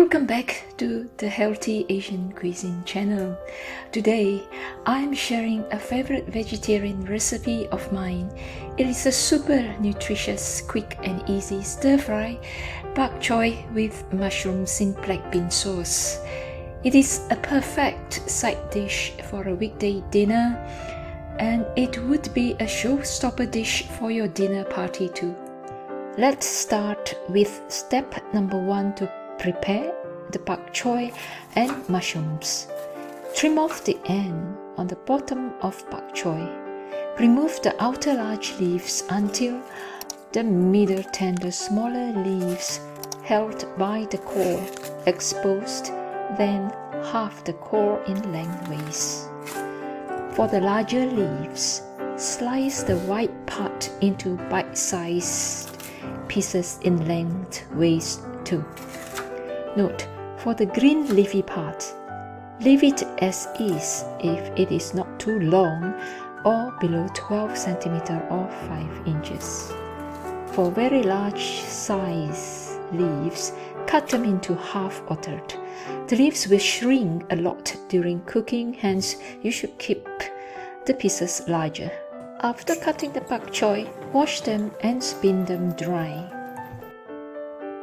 Welcome back to the Healthy Asian Cuisine channel. Today, I'm sharing a favorite vegetarian recipe of mine. It is a super nutritious, quick and easy stir-fry Pak Choy with mushrooms in black bean sauce. It is a perfect side dish for a weekday dinner, and it would be a showstopper dish for your dinner party too. Let's start with step number 1 to prepare the pak choy and mushrooms. Trim off the end on the bottom of pak choy. Remove the outer large leaves until the middle tender smaller leaves held by the core exposed, then halve the core in lengthways. For the larger leaves, slice the white part into bite-sized pieces in lengthways too. Note, for the green leafy part, leave it as is if it is not too long or below 12 cm or 5 inches. For very large size leaves, cut them into half or third. The leaves will shrink a lot during cooking, hence you should keep the pieces larger. After cutting the pak choy, wash them and spin them dry.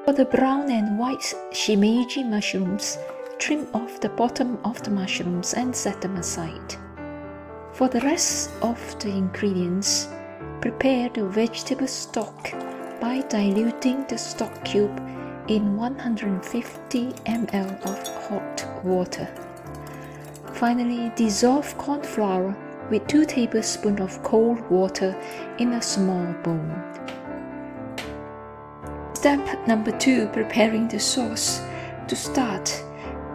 For the brown and white shimeji mushrooms, trim off the bottom of the mushrooms and set them aside. For the rest of the ingredients, prepare the vegetable stock by diluting the stock cube in 150 ml of hot water. Finally, dissolve cornflour with 2 tablespoons of cold water in a small bowl. Step number 2, preparing the sauce. To start,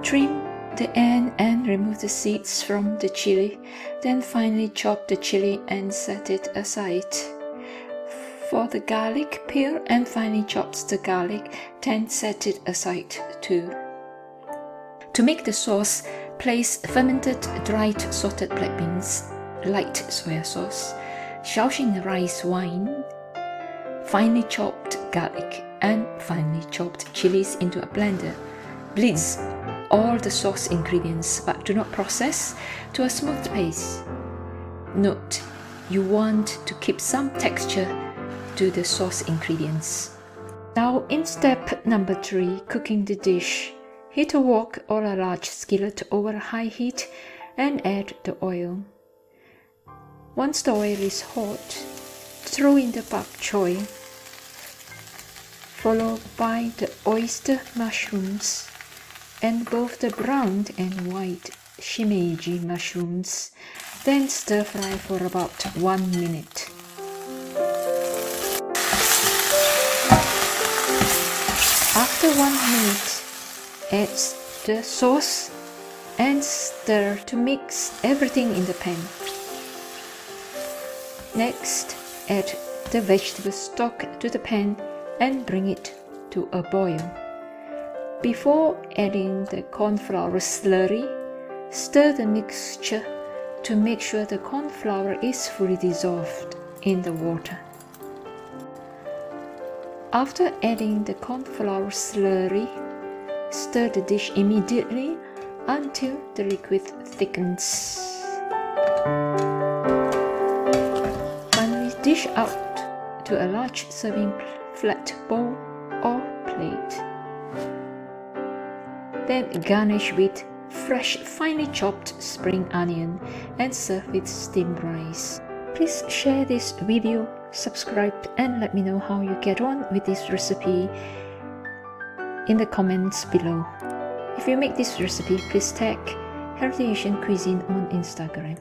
trim the end and remove the seeds from the chili. Then finely chop the chili and set it aside. For the garlic, peel and finely chop the garlic, then set it aside too. To make the sauce, place fermented dried salted black beans, light soya sauce, Shaoxing rice wine, finely chopped garlic, and finely chopped chilies into a blender. Blitz all the sauce ingredients, but do not process, to a smooth paste. Note, you want to keep some texture to the sauce ingredients. Now in step number 3, cooking the dish. Heat a wok or a large skillet over high heat and add the oil. Once the oil is hot, throw in the pak choy, followed by the oyster mushrooms and both the brown and white shimeji mushrooms. Then stir fry for about 1 minute. After 1 minute, add the sauce and stir to mix everything in the pan. Next, add the vegetable stock to the pan and bring it to a boil. Before adding the cornflour slurry, stir the mixture to make sure the cornflour is fully dissolved in the water. After adding the cornflour slurry, stir the dish immediately until the liquid thickens. Finally, dish out to a large serving flat bowl or plate. Then garnish with fresh finely chopped spring onion and serve with steamed rice. Please share this video, subscribe and let me know how you get on with this recipe in the comments below. If you make this recipe, please tag Healthy Asian Cuisine on Instagram.